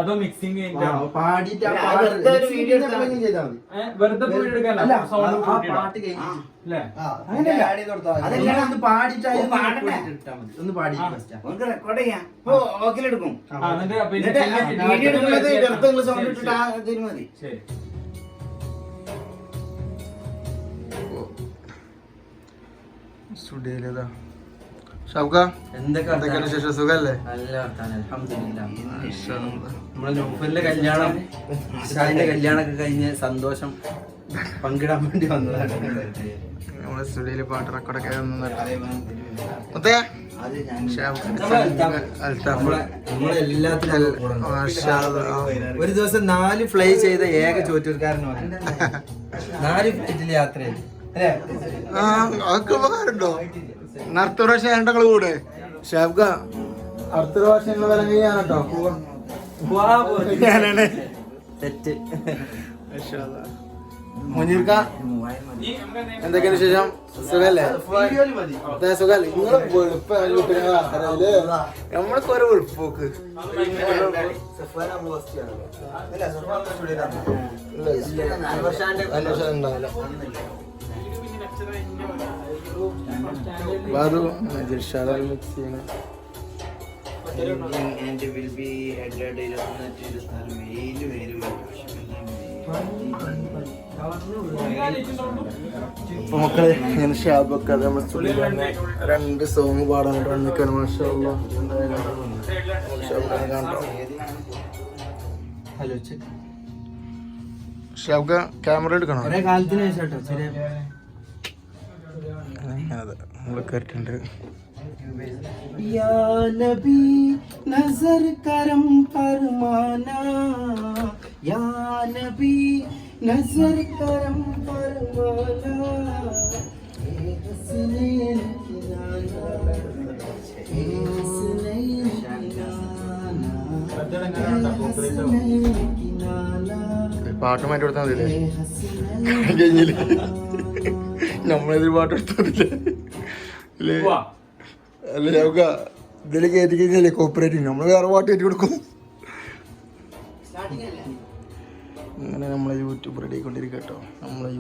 അതോ മിക്സിംഗ് വെറുതെ സ്റ്റുഡിയോയിലേതാ ഷൗക്ക എന്തൊക്കെയാണ് വിശേഷം? സുഖല്ലേ? നമ്മളെ നൗഫലിന്റെ കല്യാണം കല്യാണമൊക്കെ കഴിഞ്ഞ് സന്തോഷം പങ്കിടാൻ വേണ്ടി വന്നതാണ്. നമ്മളെ സ്റ്റുഡിയോയില് പാട്ട് റെക്കോർഡൊക്കെ ഒരു ദിവസം 4 ഫ്ലൈ ചെയ്ത ഏക ചോറ്റൂർക്കാരനാണ്. 4 ഫ്ലൈറ്റിൽ യാത്ര ചെയ്തു. അതൊക്കെ ഉപകാരമുണ്ടോ? അടുത്ത പ്രാവശ്യം ഞങ്ങൾ കൂടെ ഷാബ്ക അടുത്ത പ്രാവശ്യം ഞങ്ങൾ വില ചെയ്യാനോ തെറ്റ്. മുനീർക്ക എന്തൊക്കെയാണ് വിശേഷം? സുഖല്ലേ? സുഖല്ലേ? നമ്മൾക്ക് ഒരു ഉൾപ്പോക്ക് ഉണ്ടാവില്ല. ബാദു ജിർഷാദ് മിക്സ് ചെയ്യണം. അപ്പൊ മക്കളെ ഞാൻ ഷാബൊക്കെ അത് നമ്മൾ 2 സോങ് പാടാനായിട്ട് വന്നിക്കാണ്. മാഷാ അല്ലാഹ്. ഹലോ ഷാബ്ക ക്യാമറ എടുക്കണോ? ഒരേ കാലത്തിന് ശേഷം അതെ നമ്മൾ കേട്ടിട്ടുണ്ട്. या नबी नजर करम फरमाना, या नबी नजर करम फरमाना, ए हसनैन की नाना, ए हसनैन की नाना. പാട്ട് മാറ്റി കൊടുത്താൽ മതില്ലേ? കഴിഞ്ഞില്ലേ? നമ്മളേതൊരു പാട്ട് എടുത്തോന്നില്ലേ? അല്ലേ നമുക്ക് ഇതിൽ കയറ്റി കഴിഞ്ഞാലേ കോപ്പറേറ്റ് നമ്മൾ വേറെ പാട്ട് കയറ്റി കൊടുക്കും. അങ്ങനെ നമ്മളെ യൂട്യൂബ് റെഡി ആയിക്കൊണ്ടിരിക്കട്ടോ. നമ്മളെ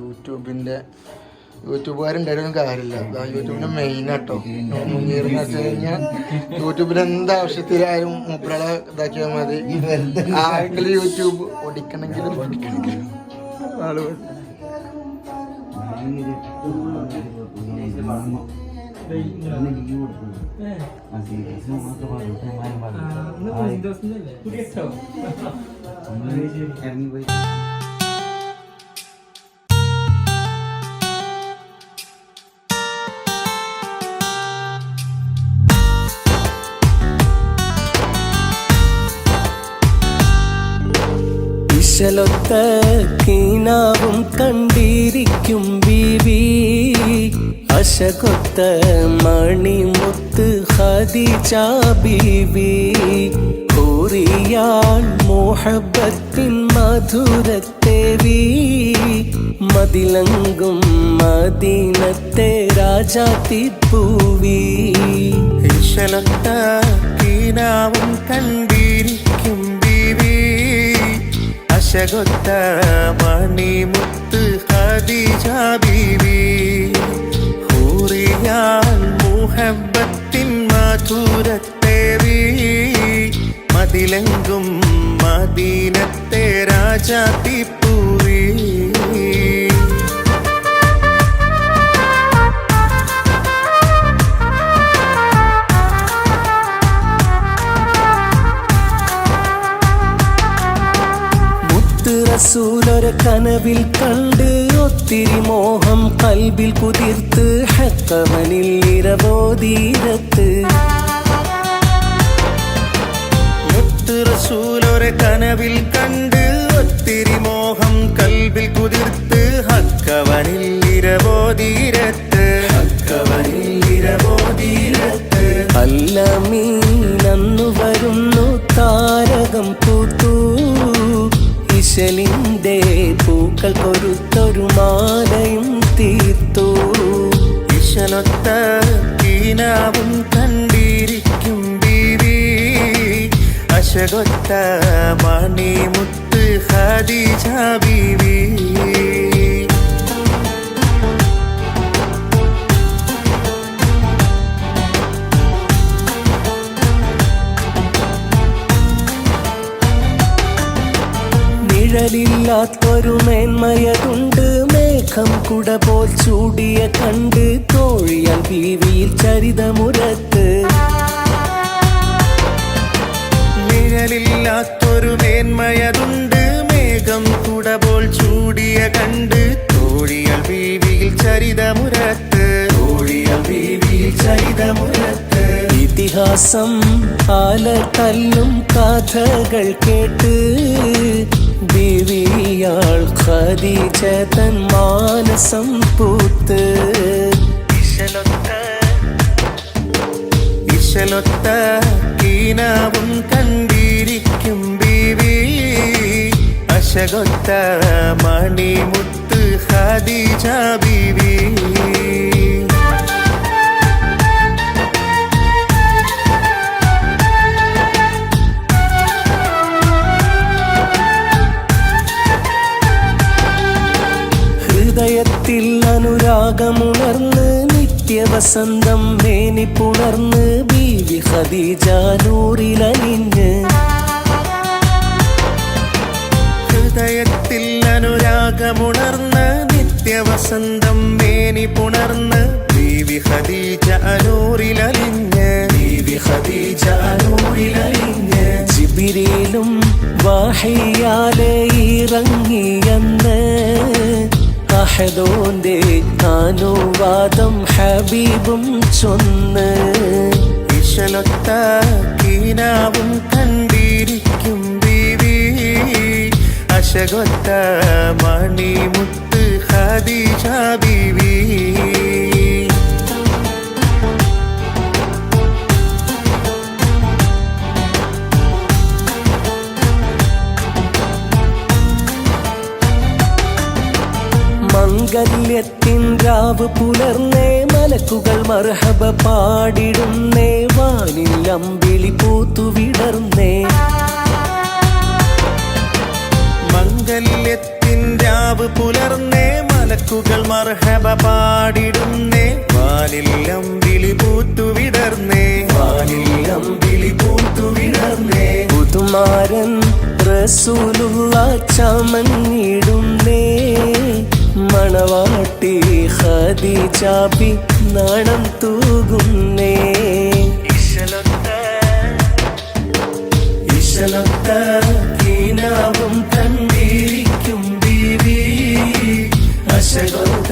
യൂട്യൂബുകാരുണ്ടായിരുന്നു കാര്യമില്ല. അതാ യൂട്യൂബിന്റെ മെയിൻ ആട്ടോ. മുന്നേറുന്ന വെച്ച് കഴിഞ്ഞാൽ യൂട്യൂബിൽ എന്താവശ്യത്തിലായാലും മൂപ്പരാളെ ഇതാക്കിയാൽ മതി. ആരെങ്കിലും യൂട്യൂബ് ഓടിക്കണമെങ്കിലും ആളുകൾ ഇശലൊത്ത കീനാവും കണ്ടിരിക്കും ബീവി, അശകൊത്ത മണിമുത്ത് ഖദീജ ബീവി, ഹൂറിയാൻ മുഹബ്ബത്തിൻ മധുരത്തേവി, മതിലങ്കും മദീനത്തെ രാജാത്തിപ്പൂവി. ഇശലൊത്ത കീനാവും കണ്ടിരിക്കും ബീവി, അശകൊത്ത മണിമുത്ത് ഖദീജ ബീവി, ഹൂറിയാൻ മുഹബ്ബത്തിൻ മധുരത്തേവി, മതിലെങ്കും മദീനത്തെ രാജാത്തിപ്പൂവി. റസൂലൊരു കനവിൽ കണ്ട് ഒത്തിരി മോഹം കൽബിൽ കുതിർത്ത് ഹക്കവനിൽ ഇരവോദീരത്ത്. റസൂലൊരു കനവിൽ കണ്ട് ഒത്തിരി മോഹം കൽബിൽ കുതിർത്ത് ഹക്കവനിൽ ഇരവോദീരത്ത്, ഹക്കവനിൽ ഇരവോദീരത്ത്. അല്ലമീനന്നു വരുന്നു താരകം പൂത്തു, ഇശലിന്റെ പൂക്കൾ കൊരുത്തൊരു മാലയും തീർത്തു. ഇശലൊത്ത കീനാവും കണ്ടിരിക്കും ബീവി, അശകൊത്ത മണിമുത്ത് ഖദീജ ബീവി. നിഴലില്ലാത്തൊരു മേന്മയതുണ്ട്, മേഘം കുട പോൽ ചൂടിയ കണ്ട് തോഴിയാൽ ബീവിയിൽ ചരിതമുരത്ത്. നിഴലില്ലാത്തൊരു മേന്മയതുണ്ട്, മേഘം കുട പോൽ ചൂടിയ കണ്ട് തോഴിയാൽ ബീവിയിൽ ചരിതമുരത്ത്. തോഴിയാൽ ബീവിയിൽ ചരിതമുരത്ത്. ഇതിഹാസം ആലത്തല്ലും കഥകൾ കേട്ട് ബീവിയാൾ ഖദീജ തൻ മാനസം പൂത്ത്. ഇശലൊത്ത കീനാവും കണ്ടിരിക്കും ബീവി, അശകൊത്ത മണിമുത്ത് ഖദീജ ബീവി. ഹൃദയത്തിൽ അനുരാഗമുണർന്ന് നിത്യവസന്തം മേനി പുണർന്ന് ബീവി ഖദീജ നൂറിലലിഞ്ഞ്. ഹൃദയത്തിൽ അനുരാഗമുണർന്ന് നിത്യവസന്തം മേനി പുണർന്ന് ബീവി ഖദീജ നൂറിലലിഞ്ഞ്. ബീവി ഖദീജ നൂറിലലിഞ്ഞ്. ജിബ്രീലും വഹയ്യാലെ ഇറങ്ങിയെന്ന് അഹദോന്റെ അനുവാദം ഹബീബും ചൊന്ന്. ഇശലൊത്ത കീനാവും കണ്ടിരിക്കും ബീവി, അശകൊത്ത മണിമുത്ത് ഖദീജ ബീവി. മംഗല്യത്തിൻ രാവ് പുലർന്നേ മലക്കുകൾ മർഹബ പാടിടുന്നേ, വാനിൽ അമ്പിളി പൂത്തു വിടർന്നേ. മംഗല്യത്തിൻ രാവ് പുലർന്നേ മലക്കുകൾ മർഹബ പാടിടുന്നേ, വാനിൽ അമ്പിളി പൂത്തു വിടർന്നേ. വാനിൽ അമ്പിളി പൂത്തു വിടർന്നേ. പുതുമാരൻ റസൂലുള്ള ചമഞ്ഞിടുന്നേ, മണവാട്ടി ഖദീജ ബി നാണം തൂകുന്നേ. ഇശലൊത്ത കീനാവും കണ്ടിരിക്കും ബീവി, അശകൊത്ത